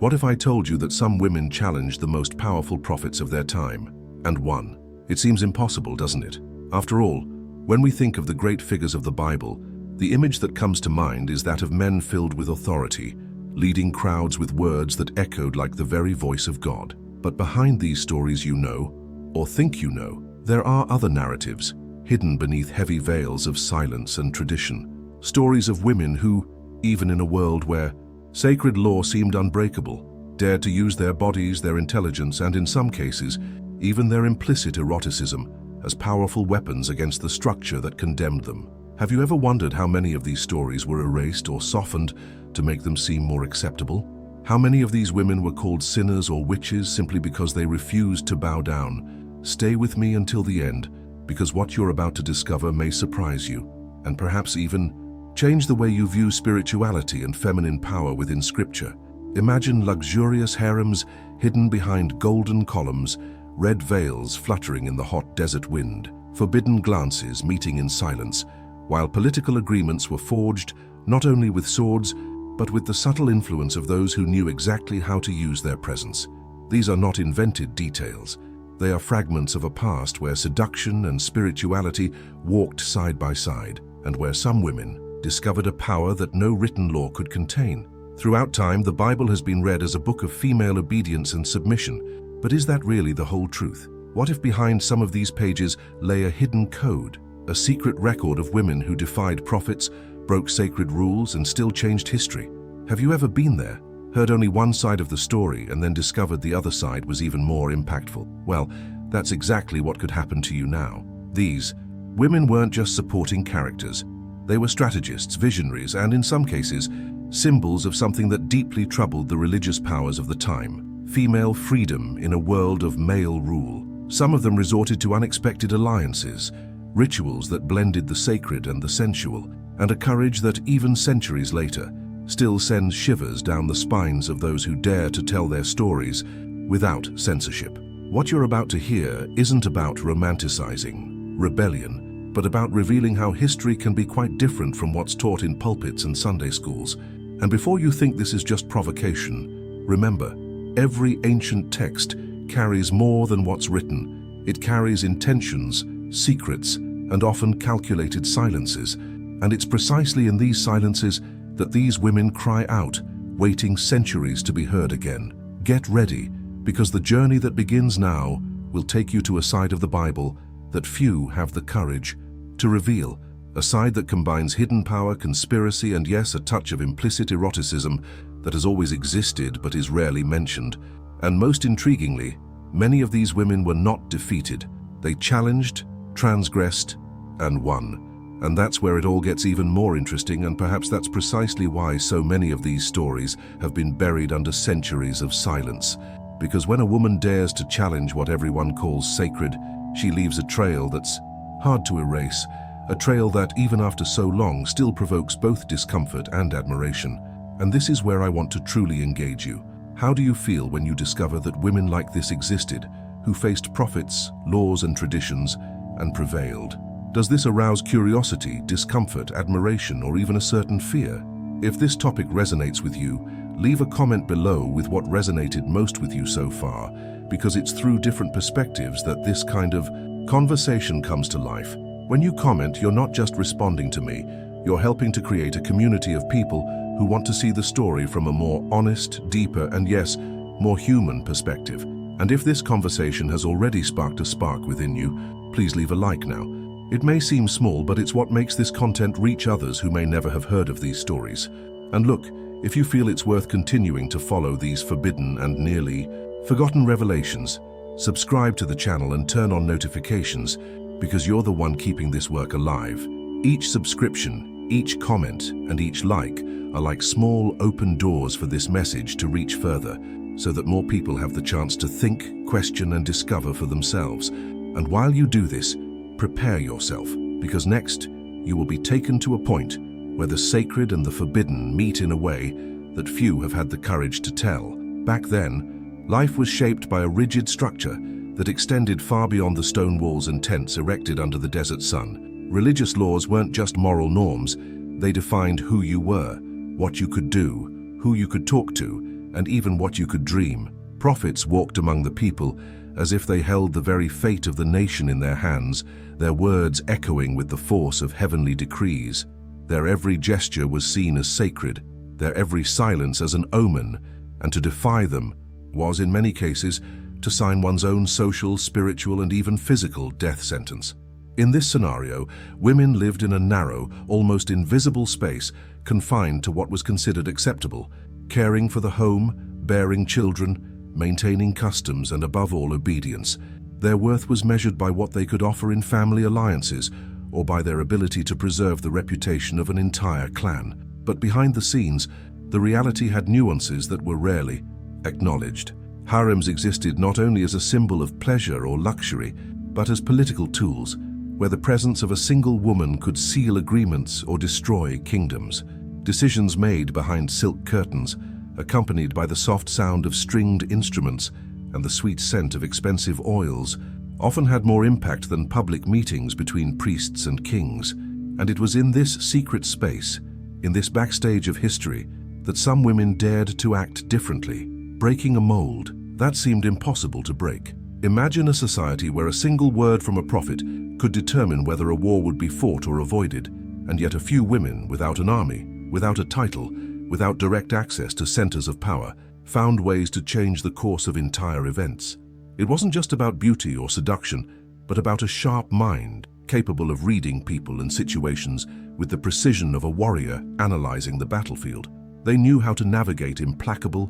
What if I told you that some women challenged the most powerful prophets of their time and won? It seems impossible, doesn't it? After all, when we think of the great figures of the Bible, the image that comes to mind is that of men filled with authority, leading crowds with words that echoed like the very voice of God. But behind these stories, you know, or think you know, there are other narratives, hidden beneath heavy veils of silence and tradition. Stories of women who, even in a world where sacred law seemed unbreakable, dared to use their bodies, their intelligence, and in some cases, even their implicit eroticism as powerful weapons against the structure that condemned them. Have you ever wondered how many of these stories were erased or softened to make them seem more acceptable? How many of these women were called sinners or witches simply because they refused to bow down? Stay with me until the end, because what you're about to discover may surprise you, and perhaps even change the way you view spirituality and feminine power within Scripture. Imagine luxurious harems hidden behind golden columns, red veils fluttering in the hot desert wind, forbidden glances meeting in silence, while political agreements were forged not only with swords, but with the subtle influence of those who knew exactly how to use their presence. These are not invented details. They are fragments of a past where seduction and spirituality walked side by side, and where some women discovered a power that no written law could contain. Throughout time, the Bible has been read as a book of female obedience and submission. But is that really the whole truth? What if behind some of these pages lay a hidden code, a secret record of women who defied prophets, broke sacred rules, and still changed history? Have you ever been there, heard only one side of the story, and then discovered the other side was even more impactful? Well, that's exactly what could happen to you now. These women weren't just supporting characters. They were strategists, visionaries, and in some cases, symbols of something that deeply troubled the religious powers of the time: female freedom in a world of male rule. Some of them resorted to unexpected alliances, rituals that blended the sacred and the sensual, and a courage that, even centuries later, still sends shivers down the spines of those who dare to tell their stories without censorship. What you're about to hear isn't about romanticizing rebellion, but about revealing how history can be quite different from what's taught in pulpits and Sunday schools. And before you think this is just provocation, remember, every ancient text carries more than what's written. It carries intentions, secrets, and often calculated silences. And it's precisely in these silences that these women cry out, waiting centuries to be heard again. Get ready, because the journey that begins now will take you to a side of the Bible that few have the courage to reveal, a side that combines hidden power, conspiracy, and yes, a touch of implicit eroticism that has always existed but is rarely mentioned. And most intriguingly, many of these women were not defeated. They challenged, transgressed, and won. And that's where it all gets even more interesting, and perhaps that's precisely why so many of these stories have been buried under centuries of silence. Because when a woman dares to challenge what everyone calls sacred, she leaves a trail that's hard to erase, a trail that, even after so long, still provokes both discomfort and admiration. And this is where I want to truly engage you. How do you feel when you discover that women like this existed, who faced prophets, laws, and traditions, and prevailed? Does this arouse curiosity, discomfort, admiration, or even a certain fear? If this topic resonates with you, leave a comment below with what resonated most with you so far, because it's through different perspectives that this kind of conversation comes to life. When you comment, you're not just responding to me, you're helping to create a community of people who want to see the story from a more honest, deeper, and yes, more human perspective. And if this conversation has already sparked a spark within you, please leave a like now. It may seem small, but it's what makes this content reach others who may never have heard of these stories. And look, if you feel it's worth continuing to follow these forbidden and nearly forgotten revelations, subscribe to the channel and turn on notifications, because you're the one keeping this work alive. Each subscription, each comment, and each like are like small open doors for this message to reach further, so that more people have the chance to think, question, and discover for themselves. And while you do this, prepare yourself, because next you will be taken to a point where the sacred and the forbidden meet in a way that few have had the courage to tell. Back then, life was shaped by a rigid structure that extended far beyond the stone walls and tents erected under the desert sun. Religious laws weren't just moral norms, they defined who you were, what you could do, who you could talk to, and even what you could dream. Prophets walked among the people as if they held the very fate of the nation in their hands, their words echoing with the force of heavenly decrees. Their every gesture was seen as sacred, their every silence as an omen, and to defy them was, in many cases, to sign one's own social, spiritual, and even physical death sentence. In this scenario, women lived in a narrow, almost invisible space, confined to what was considered acceptable, caring for the home, bearing children, maintaining customs, and above all, obedience. Their worth was measured by what they could offer in family alliances, or by their ability to preserve the reputation of an entire clan. But behind the scenes, the reality had nuances that were rarely acknowledged. Harems existed not only as a symbol of pleasure or luxury, but as political tools, where the presence of a single woman could seal agreements or destroy kingdoms. Decisions made behind silk curtains, accompanied by the soft sound of stringed instruments and the sweet scent of expensive oils, often had more impact than public meetings between priests and kings. And it was in this secret space, in this backstage of history, that some women dared to act differently, breaking a mold that seemed impossible to break. Imagine a society where a single word from a prophet could determine whether a war would be fought or avoided, and yet a few women, without an army, without a title, without direct access to centers of power, found ways to change the course of entire events. It wasn't just about beauty or seduction, but about a sharp mind, capable of reading people and situations with the precision of a warrior analyzing the battlefield. They knew how to navigate implacable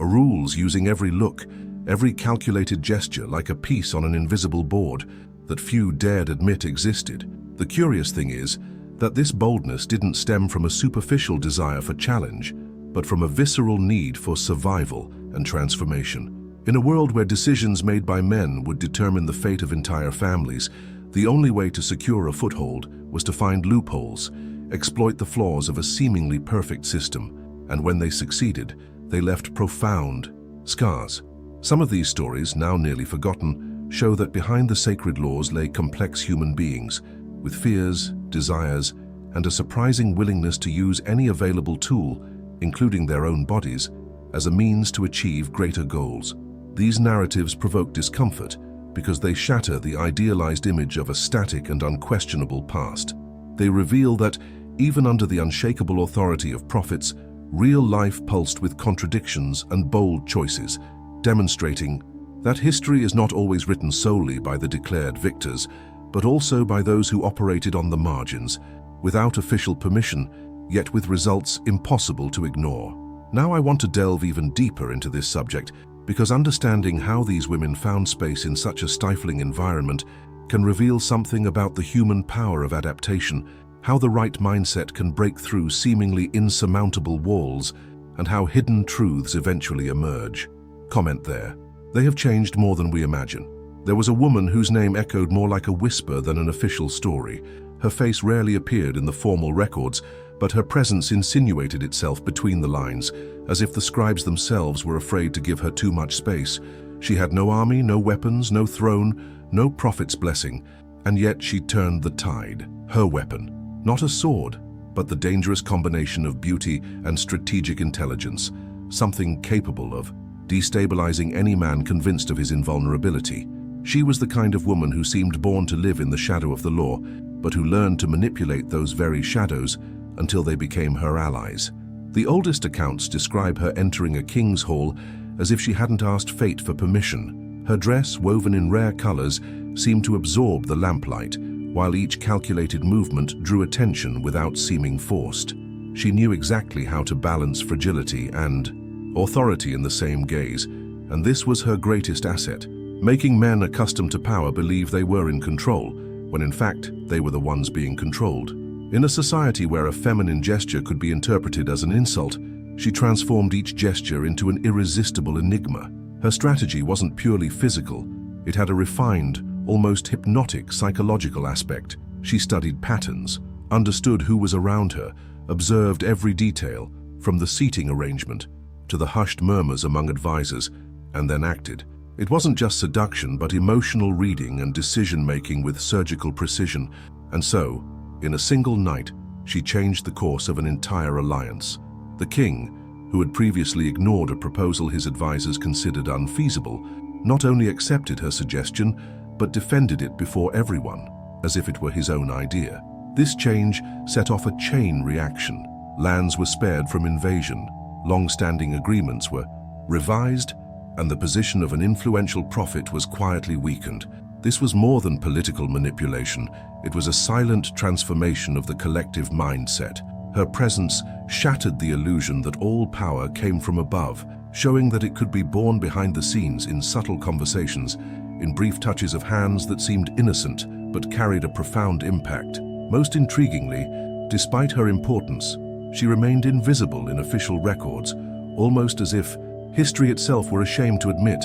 rules, using every look, every calculated gesture like a piece on an invisible board that few dared admit existed. The curious thing is that this boldness didn't stem from a superficial desire for challenge, but from a visceral need for survival and transformation. In a world where decisions made by men would determine the fate of entire families, the only way to secure a foothold was to find loopholes, exploit the flaws of a seemingly perfect system, and when they succeeded, they left profound scars. Some of these stories, now nearly forgotten, show that behind the sacred laws lay complex human beings, with fears, desires, and a surprising willingness to use any available tool, including their own bodies, as a means to achieve greater goals. These narratives provoke discomfort because they shatter the idealized image of a static and unquestionable past. They reveal that, even under the unshakable authority of prophets, real life pulsed with contradictions and bold choices, demonstrating that history is not always written solely by the declared victors, but also by those who operated on the margins, without official permission, yet with results impossible to ignore. Now I want to delve even deeper into this subject, because understanding how these women found space in such a stifling environment can reveal something about the human power of adaptation, how the right mindset can break through seemingly insurmountable walls, and how hidden truths eventually emerge. Comment there. They have changed more than we imagine. There was a woman whose name echoed more like a whisper than an official story. Her face rarely appeared in the formal records, but her presence insinuated itself between the lines, as if the scribes themselves were afraid to give her too much space. She had no army, no weapons, no throne, no prophet's blessing, and yet she turned the tide. Her weapon, not a sword, but the dangerous combination of beauty and strategic intelligence, something capable of destabilizing any man convinced of his invulnerability. She was the kind of woman who seemed born to live in the shadow of the law, but who learned to manipulate those very shadows until they became her allies. The oldest accounts describe her entering a king's hall as if she hadn't asked fate for permission. Her dress, woven in rare colors, seemed to absorb the lamplight, while each calculated movement drew attention without seeming forced. She knew exactly how to balance fragility and authority in the same gaze, and this was her greatest asset, making men accustomed to power believe they were in control, when in fact they were the ones being controlled. In a society where a feminine gesture could be interpreted as an insult, she transformed each gesture into an irresistible enigma. Her strategy wasn't purely physical, it had a refined, almost hypnotic psychological aspect. She studied patterns, understood who was around her, observed every detail, from the seating arrangement to the hushed murmurs among advisors, and then acted. It wasn't just seduction, but emotional reading and decision-making with surgical precision. And so, in a single night, she changed the course of an entire alliance. The king, who had previously ignored a proposal his advisors considered unfeasible, not only accepted her suggestion, but defended it before everyone, as if it were his own idea. This change set off a chain reaction. Lands were spared from invasion, long-standing agreements were revised, and the position of an influential prophet was quietly weakened. This was more than political manipulation. It was a silent transformation of the collective mindset. Her presence shattered the illusion that all power came from above, showing that it could be born behind the scenes in subtle conversations, in brief touches of hands that seemed innocent but carried a profound impact. Most intriguingly, despite her importance, she remained invisible in official records, almost as if history itself were ashamed to admit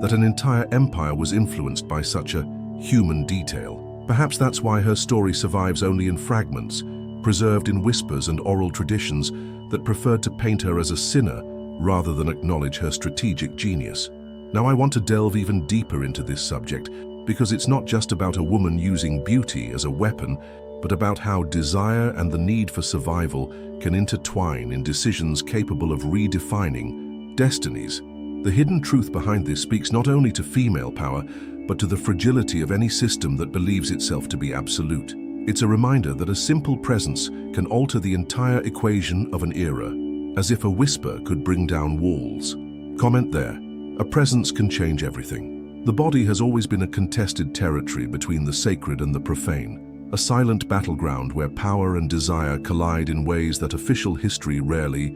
that an entire empire was influenced by such a human detail. Perhaps that's why her story survives only in fragments, preserved in whispers and oral traditions that preferred to paint her as a sinner rather than acknowledge her strategic genius. Now I want to delve even deeper into this subject because it's not just about a woman using beauty as a weapon, but about how desire and the need for survival can intertwine in decisions capable of redefining destinies. The hidden truth behind this speaks not only to female power, but to the fragility of any system that believes itself to be absolute. It's a reminder that a simple presence can alter the entire equation of an era, as if a whisper could bring down walls. Comment there. A presence can change everything. The body has always been a contested territory between the sacred and the profane, a silent battleground where power and desire collide in ways that official history rarely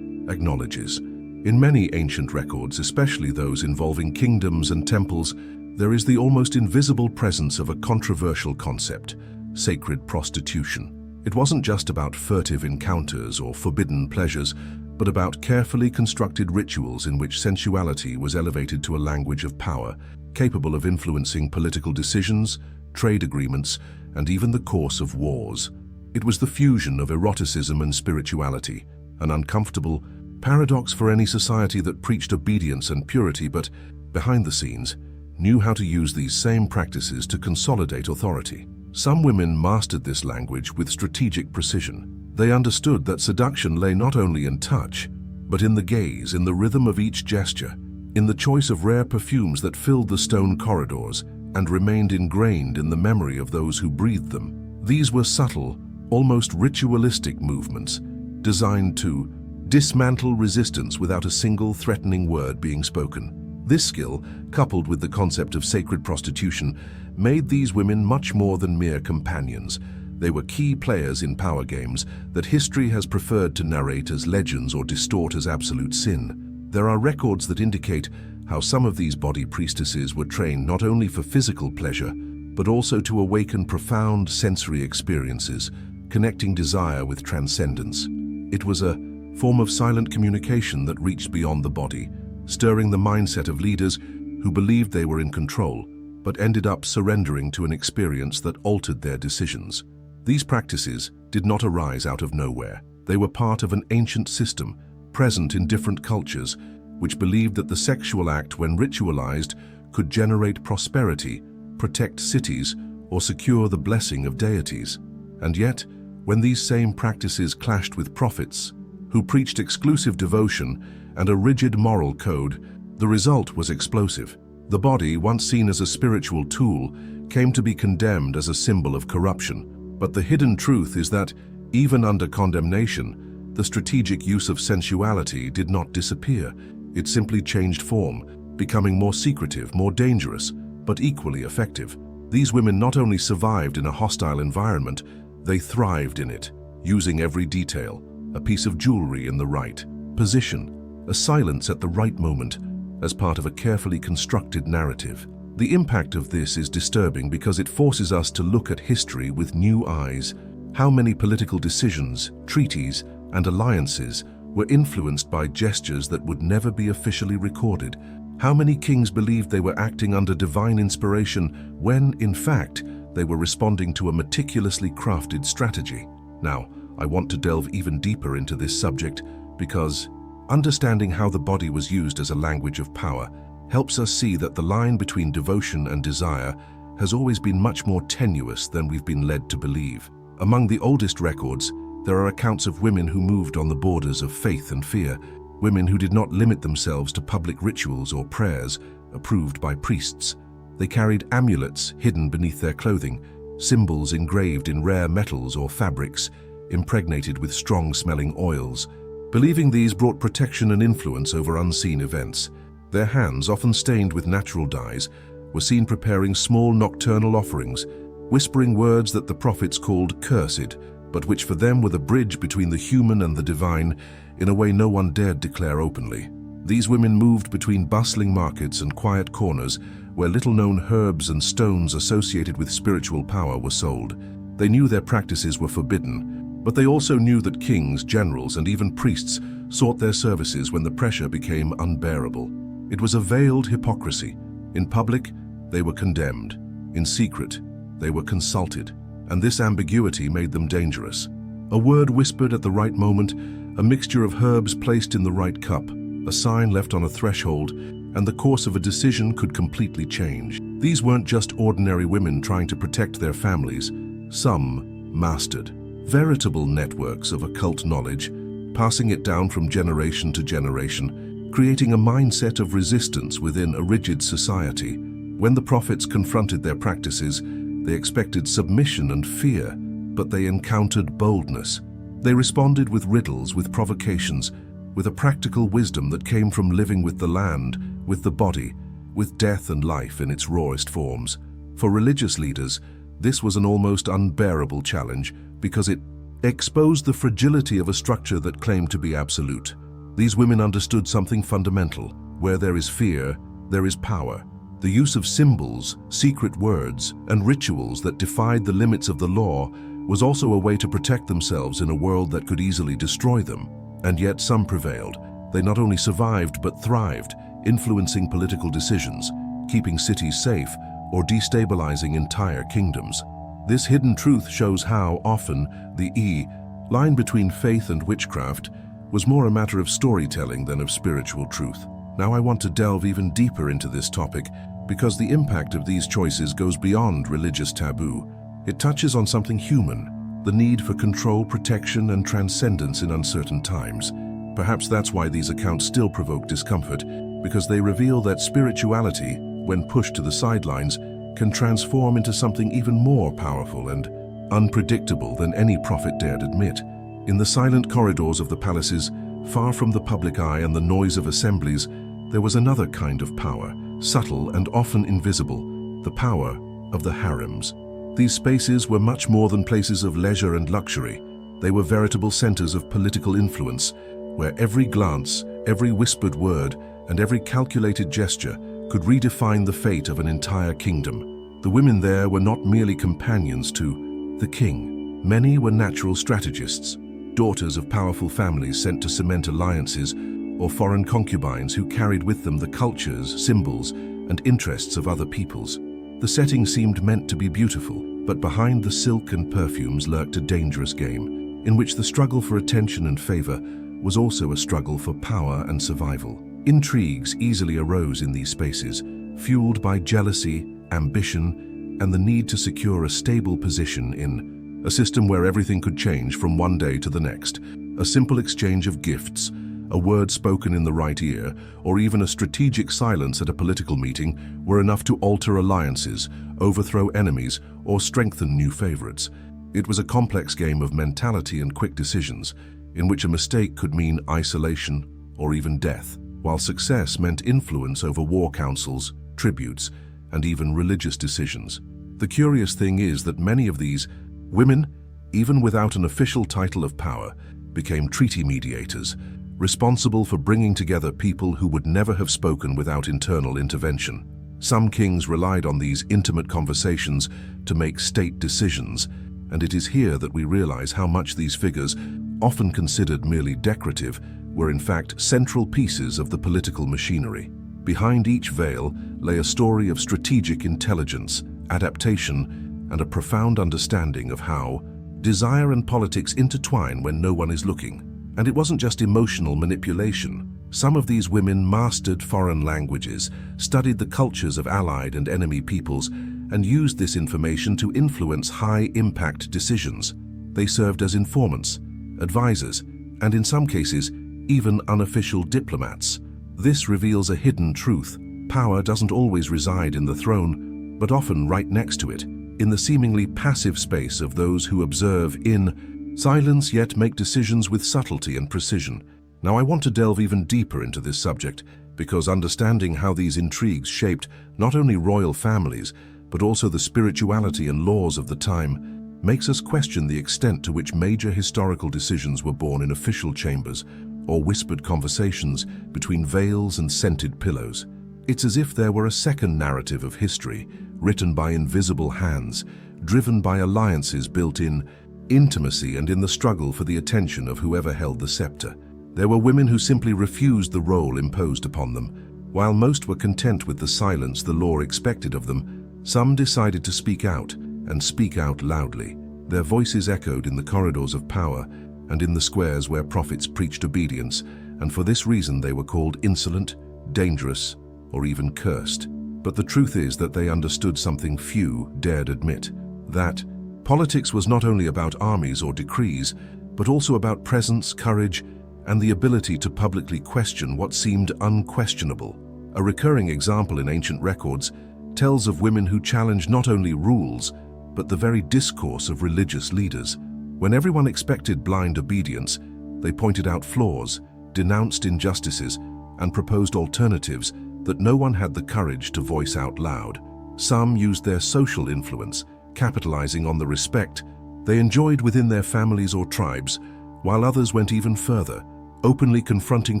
acknowledges. In many ancient records, especially those involving kingdoms and temples, there is the almost invisible presence of a controversial concept: sacred prostitution. It wasn't just about furtive encounters or forbidden pleasures, but about carefully constructed rituals in which sensuality was elevated to a language of power, capable of influencing political decisions, trade agreements, and even the course of wars. It was the fusion of eroticism and spirituality, an uncomfortable paradox for any society that preached obedience and purity, but, behind the scenes, knew how to use these same practices to consolidate authority. Some women mastered this language with strategic precision. They understood that seduction lay not only in touch, but in the gaze, in the rhythm of each gesture, in the choice of rare perfumes that filled the stone corridors and remained ingrained in the memory of those who breathed them. These were subtle, almost ritualistic movements, designed to dismantle resistance without a single threatening word being spoken. This skill, coupled with the concept of sacred prostitution, made these women much more than mere companions. They were key players in power games that history has preferred to narrate as legends or distort as absolute sin. There are records that indicate how some of these body priestesses were trained not only for physical pleasure, but also to awaken profound sensory experiences, connecting desire with transcendence. It was a form of silent communication that reached beyond the body, stirring the mindset of leaders who believed they were in control, but ended up surrendering to an experience that altered their decisions. These practices did not arise out of nowhere. They were part of an ancient system, present in different cultures, which believed that the sexual act, when ritualized, could generate prosperity, protect cities, or secure the blessing of deities. And yet, when these same practices clashed with prophets, who preached exclusive devotion and a rigid moral code, the result was explosive. The body, once seen as a spiritual tool, came to be condemned as a symbol of corruption. But the hidden truth is that, even under condemnation, the strategic use of sensuality did not disappear. It simply changed form, becoming more secretive, more dangerous, but equally effective. These women not only survived in a hostile environment, they thrived in it, using every detail: a piece of jewelry in the right position, a silence at the right moment, as part of a carefully constructed narrative. The impact of this is disturbing because it forces us to look at history with new eyes. How many political decisions, treaties, and alliances were influenced by gestures that would never be officially recorded? How many kings believed they were acting under divine inspiration when, in fact, they were responding to a meticulously crafted strategy? Now, I want to delve even deeper into this subject because understanding how the body was used as a language of power helps us see that the line between devotion and desire has always been much more tenuous than we've been led to believe. Among the oldest records, there are accounts of women who moved on the borders of faith and fear. women who did not limit themselves to public rituals or prayers approved by priests. They carried amulets hidden beneath their clothing, symbols engraved in rare metals or fabrics, impregnated with strong-smelling oils. Believing these brought protection and influence over unseen events. Their hands, often stained with natural dyes, were seen preparing small nocturnal offerings, whispering words that the prophets called cursed, but which for them were the bridge between the human and the divine in a way no one dared declare openly. These women moved between bustling markets and quiet corners where little-known herbs and stones associated with spiritual power were sold. They knew their practices were forbidden, but they also knew that kings, generals, and even priests sought their services when the pressure became unbearable. It was a veiled hypocrisy. In public, they were condemned. In secret, they were consulted, and this ambiguity made them dangerous. A word whispered at the right moment, a mixture of herbs placed in the right cup, a sign left on a threshold, and the course of a decision could completely change. These weren't just ordinary women trying to protect their families. Some mastered veritable networks of occult knowledge, passing it down from generation to generation, creating a mindset of resistance within a rigid society. When the prophets confronted their practices, they expected submission and fear, but they encountered boldness. They responded with riddles, with provocations, with a practical wisdom that came from living with the land, with the body, with death and life in its rawest forms. For religious leaders, this was an almost unbearable challenge because it exposed the fragility of a structure that claimed to be absolute. These women understood something fundamental. Where there is fear, there is power. The use of symbols, secret words, and rituals that defied the limits of the law was also a way to protect themselves in a world that could easily destroy them. And yet some prevailed. They not only survived but thrived, influencing political decisions, keeping cities safe, or destabilizing entire kingdoms. This hidden truth shows how often the line between faith and witchcraft was more a matter of storytelling than of spiritual truth. Now I want to delve even deeper into this topic because the impact of these choices goes beyond religious taboo. It touches on something human, the need for control, protection, and transcendence in uncertain times. Perhaps that's why these accounts still provoke discomfort, because they reveal that spirituality, when pushed to the sidelines, can transform into something even more powerful and unpredictable than any prophet dared admit. In the silent corridors of the palaces, far from the public eye and the noise of assemblies, there was another kind of power, subtle and often invisible, the power of the harems. These spaces were much more than places of leisure and luxury. They were veritable centers of political influence, where every glance, every whispered word, and every calculated gesture could redefine the fate of an entire kingdom. The women there were not merely companions to the king. Many were natural strategists, daughters of powerful families sent to cement alliances, or foreign concubines who carried with them the cultures, symbols, and interests of other peoples. The setting seemed meant to be beautiful, but behind the silk and perfumes lurked a dangerous game, in which the struggle for attention and favor was also a struggle for power and survival. Intrigues easily arose in these spaces, fueled by jealousy, ambition, and the need to secure a stable position in a system where everything could change from one day to the next. A simple exchange of gifts, a word spoken in the right ear, or even a strategic silence at a political meeting were enough to alter alliances, overthrow enemies, or strengthen new favorites. It was a complex game of mentality and quick decisions, in which a mistake could mean isolation or even death, while success meant influence over war councils, tributes, and even religious decisions. The curious thing is that many of these women, even without an official title of power, became treaty mediators, responsible for bringing together people who would never have spoken without internal intervention. Some kings relied on these intimate conversations to make state decisions, and it is here that we realize how much these figures, often considered merely decorative, were in fact central pieces of the political machinery. Behind each veil lay a story of strategic intelligence, adaptation, and a profound understanding of how desire and politics intertwine when no one is looking. And it wasn't just emotional manipulation. Some of these women mastered foreign languages, studied the cultures of allied and enemy peoples, and used this information to influence high-impact decisions. They served as informants, advisors, and in some cases, even unofficial diplomats. This reveals a hidden truth. Power doesn't always reside in the throne, but often right next to it, in the seemingly passive space of those who observe in silence yet make decisions with subtlety and precision. Now, I want to delve even deeper into this subject, because understanding how these intrigues shaped not only royal families, but also the spirituality and laws of the time, makes us question the extent to which major historical decisions were born in official chambers or whispered conversations between veils and scented pillows. It's as if there were a second narrative of history, written by invisible hands, driven by alliances built in intimacy and in the struggle for the attention of whoever held the scepter. There were women who simply refused the role imposed upon them. While most were content with the silence the law expected of them, some decided to speak out, and speak out loudly. Their voices echoed in the corridors of power and in the squares where prophets preached obedience, and for this reason they were called insolent, dangerous, or even cursed. But the truth is that they understood something few dared admit, that politics was not only about armies or decrees, but also about presence, courage, and the ability to publicly question what seemed unquestionable. A recurring example in ancient records tells of women who challenged not only rules, but the very discourse of religious leaders. When everyone expected blind obedience, they pointed out flaws, denounced injustices, and proposed alternatives that no one had the courage to voice out loud. Some used their social influence, capitalizing on the respect they enjoyed within their families or tribes, while others went even further, openly confronting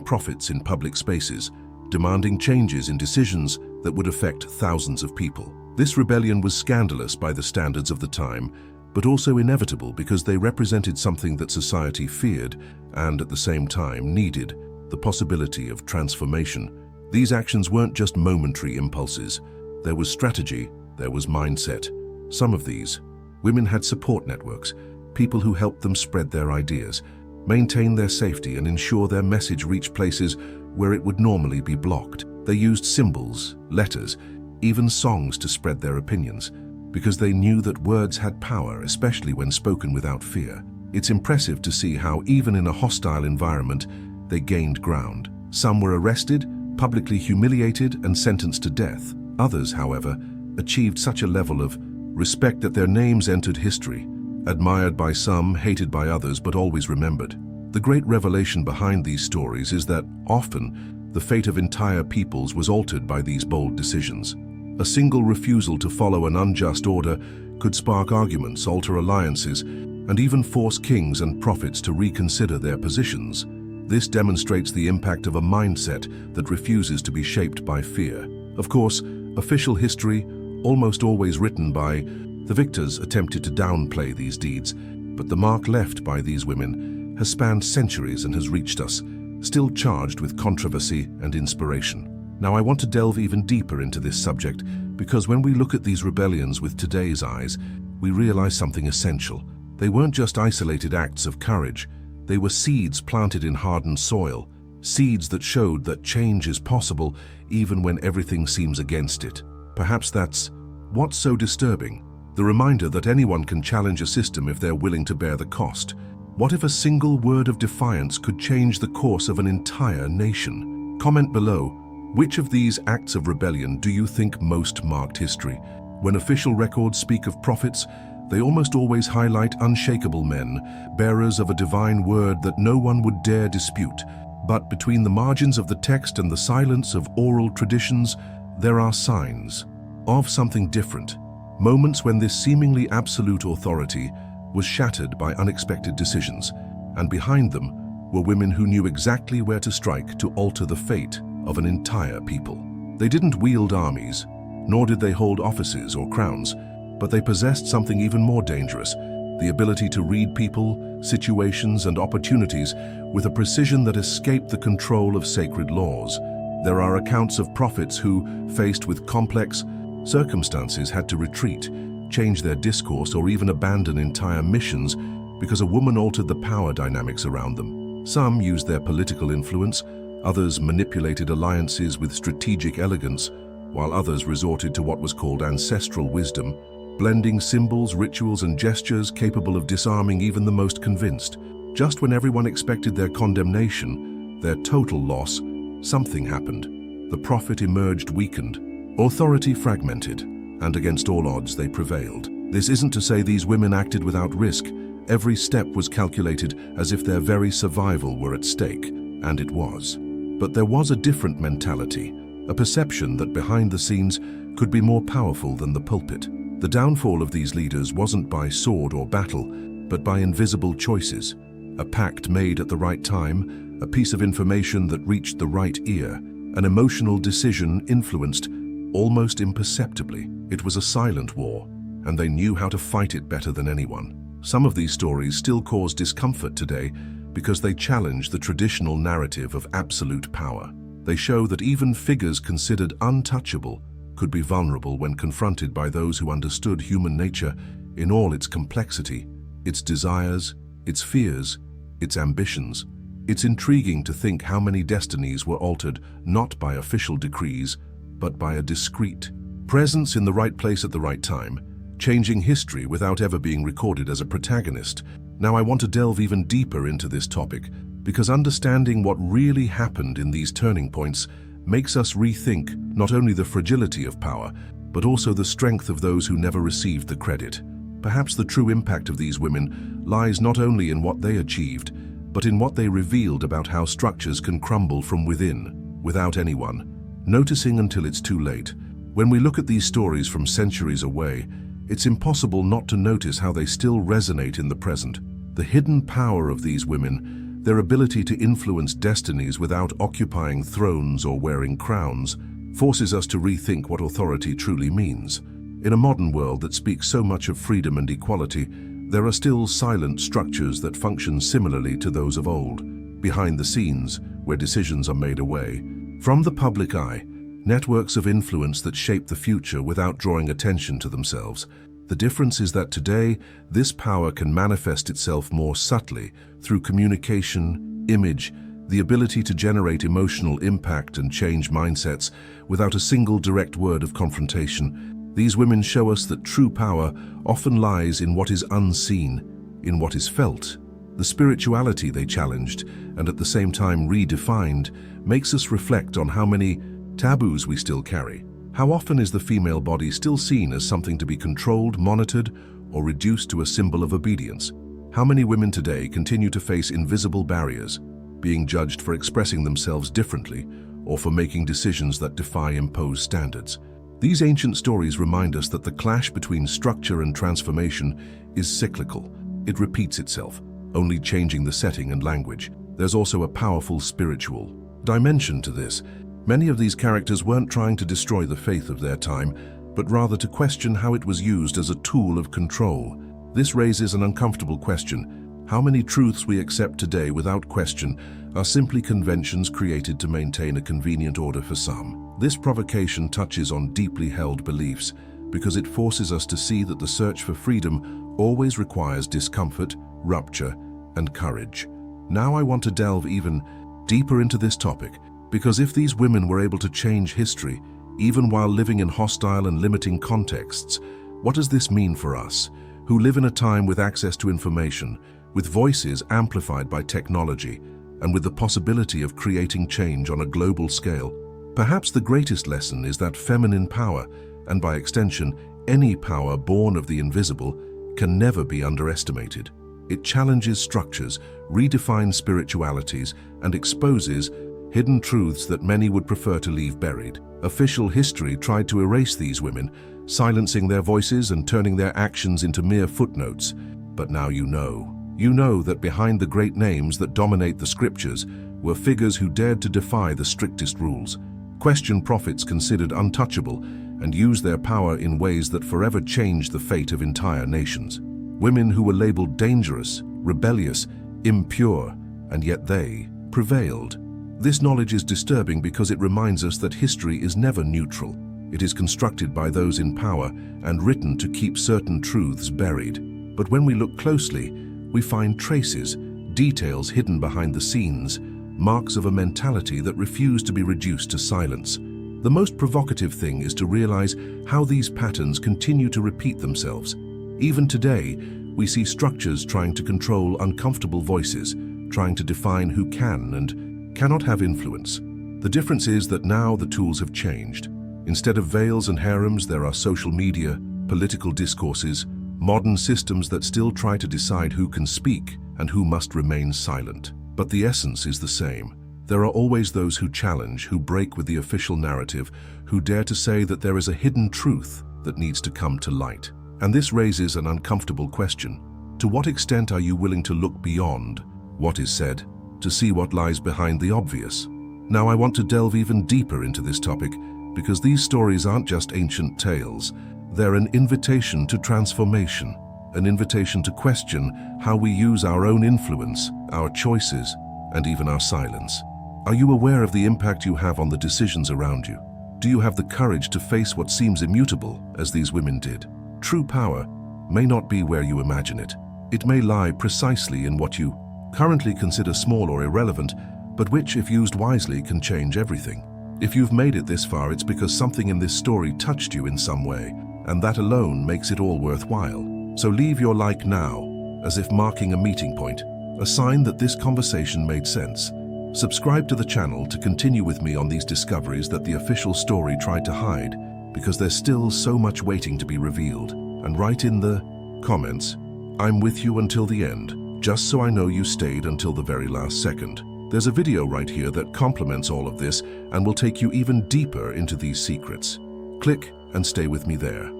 prophets in public spaces, demanding changes in decisions that would affect thousands of people. This rebellion was scandalous by the standards of the time, but also inevitable because they represented something that society feared and at the same time needed: the possibility of transformation. These actions weren't just momentary impulses. There was strategy, there was mindset. Some of these women had support networks, people who helped them spread their ideas, maintain their safety, and ensure their message reached places where it would normally be blocked. They used symbols, letters, even songs to spread their opinions, because they knew that words had power, especially when spoken without fear. It's impressive to see how, even in a hostile environment, they gained ground. Some were arrested, publicly humiliated, and sentenced to death. Others, however, achieved such a level of respect that their names entered history, admired by some, hated by others, but always remembered. The great revelation behind these stories is that often the fate of entire peoples was altered by these bold decisions. A single refusal to follow an unjust order could spark arguments, alter alliances, and even force kings and prophets to reconsider their positions. This demonstrates the impact of a mindset that refuses to be shaped by fear. Of course, official history, almost always written by the victors, attempted to downplay these deeds, but the mark left by these women has spanned centuries and has reached us, still charged with controversy and inspiration. Now, I want to delve even deeper into this subject because when we look at these rebellions with today's eyes, we realize something essential. They weren't just isolated acts of courage. They were seeds planted in hardened soil, seeds that showed that change is possible even when everything seems against it. Perhaps that's what's so disturbing, the reminder that anyone can challenge a system if they're willing to bear the cost. What if a single word of defiance could change the course of an entire nation? Comment below. Which of these acts of rebellion do you think most marked history? When official records speak of prophets, they almost always highlight unshakable men, bearers of a divine word that no one would dare dispute. But between the margins of the text and the silence of oral traditions, there are signs of something different. Moments when this seemingly absolute authority was shattered by unexpected decisions, and behind them were women who knew exactly where to strike to alter the fate of an entire people. They didn't wield armies, nor did they hold offices or crowns, but they possessed something even more dangerous: the ability to read people, situations, and opportunities with a precision that escaped the control of sacred laws. There are accounts of prophets who, faced with complex circumstances, had to retreat, change their discourse, or even abandon entire missions because a woman altered the power dynamics around them. Some used their political influence, others manipulated alliances with strategic elegance, while others resorted to what was called ancestral wisdom, blending symbols, rituals, and gestures capable of disarming even the most convinced. Just when everyone expected their condemnation, their total loss, something happened. The prophet emerged weakened, authority fragmented, and against all odds they prevailed. This isn't to say these women acted without risk. Every step was calculated as if their very survival were at stake, and it was. But there was a different mentality, a perception that behind the scenes could be more powerful than the pulpit. The downfall of these leaders wasn't by sword or battle, but by invisible choices. A pact made at the right time, a piece of information that reached the right ear, an emotional decision influenced almost imperceptibly. It was a silent war, and they knew how to fight it better than anyone. Some of these stories still cause discomfort today because they challenge the traditional narrative of absolute power. They show that even figures considered untouchable could be vulnerable when confronted by those who understood human nature in all its complexity, its desires, its fears, its ambitions. It's intriguing to think how many destinies were altered not by official decrees, but by a discreet presence in the right place at the right time, changing history without ever being recorded as a protagonist. Now I want to delve even deeper into this topic, because understanding what really happened in these turning points makes us rethink not only the fragility of power, but also the strength of those who never received the credit. Perhaps the true impact of these women lies not only in what they achieved, but in what they revealed about how structures can crumble from within, without anyone noticing until it's too late. When we look at these stories from centuries away, it's impossible not to notice how they still resonate in the present. The hidden power of these women, their ability to influence destinies without occupying thrones or wearing crowns, forces us to rethink what authority truly means. In a modern world that speaks so much of freedom and equality, there are still silent structures that function similarly to those of old, behind the scenes, where decisions are made away from the public eye, networks of influence that shape the future without drawing attention to themselves. The difference is that today, this power can manifest itself more subtly through communication, image, the ability to generate emotional impact and change mindsets without a single direct word of confrontation. These women show us that true power often lies in what is unseen, in what is felt. The spirituality they challenged, and at the same time redefined, makes us reflect on how many taboos we still carry. How often is the female body still seen as something to be controlled, monitored, or reduced to a symbol of obedience? How many women today continue to face invisible barriers, being judged for expressing themselves differently or for making decisions that defy imposed standards? These ancient stories remind us that the clash between structure and transformation is cyclical. It repeats itself, only changing the setting and language. There's also a powerful spiritual dimension to this. Many of these characters weren't trying to destroy the faith of their time, but rather to question how it was used as a tool of control. This raises an uncomfortable question. How many truths we accept today without question are simply conventions created to maintain a convenient order for some? This provocation touches on deeply held beliefs because it forces us to see that the search for freedom always requires discomfort, rupture, and courage. Now I want to delve even deeper into this topic, because if these women were able to change history, even while living in hostile and limiting contexts, what does this mean for us, who live in a time with access to information, with voices amplified by technology, and with the possibility of creating change on a global scale? Perhaps the greatest lesson is that feminine power, and by extension, any power born of the invisible, can never be underestimated. It challenges structures, redefines spiritualities, and exposes hidden truths that many would prefer to leave buried. Official history tried to erase these women, silencing their voices and turning their actions into mere footnotes. But now you know that behind the great names that dominate the scriptures were figures who dared to defy the strictest rules, question prophets considered untouchable, and use their power in ways that forever changed the fate of entire nations. Women who were labeled dangerous, rebellious, impure, and yet they prevailed. This knowledge is disturbing because it reminds us that history is never neutral. It is constructed by those in power and written to keep certain truths buried. But when we look closely, we find traces, details hidden behind the scenes, marks of a mentality that refused to be reduced to silence. The most provocative thing is to realize how these patterns continue to repeat themselves. Even today, we see structures trying to control uncomfortable voices, trying to define who can and cannot have influence. The difference is that now the tools have changed. Instead of veils and harems, there are social media, political discourses, modern systems that still try to decide who can speak and who must remain silent. But the essence is the same. There are always those who challenge, who break with the official narrative, who dare to say that there is a hidden truth that needs to come to light. And this raises an uncomfortable question. To what extent are you willing to look beyond what is said, to see what lies behind the obvious? Now, I want to delve even deeper into this topic because these stories aren't just ancient tales. They're an invitation to transformation, an invitation to question how we use our own influence, our choices, and even our silence. Are you aware of the impact you have on the decisions around you? Do you have the courage to face what seems immutable, as these women did? True power may not be where you imagine it. It may lie precisely in what you currently consider small or irrelevant, but which, if used wisely, can change everything. If you've made it this far, it's because something in this story touched you in some way, and that alone makes it all worthwhile. So leave your like now, as if marking a meeting point, a sign that this conversation made sense. Subscribe to the channel to continue with me on these discoveries that the official story tried to hide, because there's still so much waiting to be revealed. And write in the comments, "I'm with you until the end," just so I know you stayed until the very last second. There's a video right here that complements all of this and will take you even deeper into these secrets. Click and stay with me there.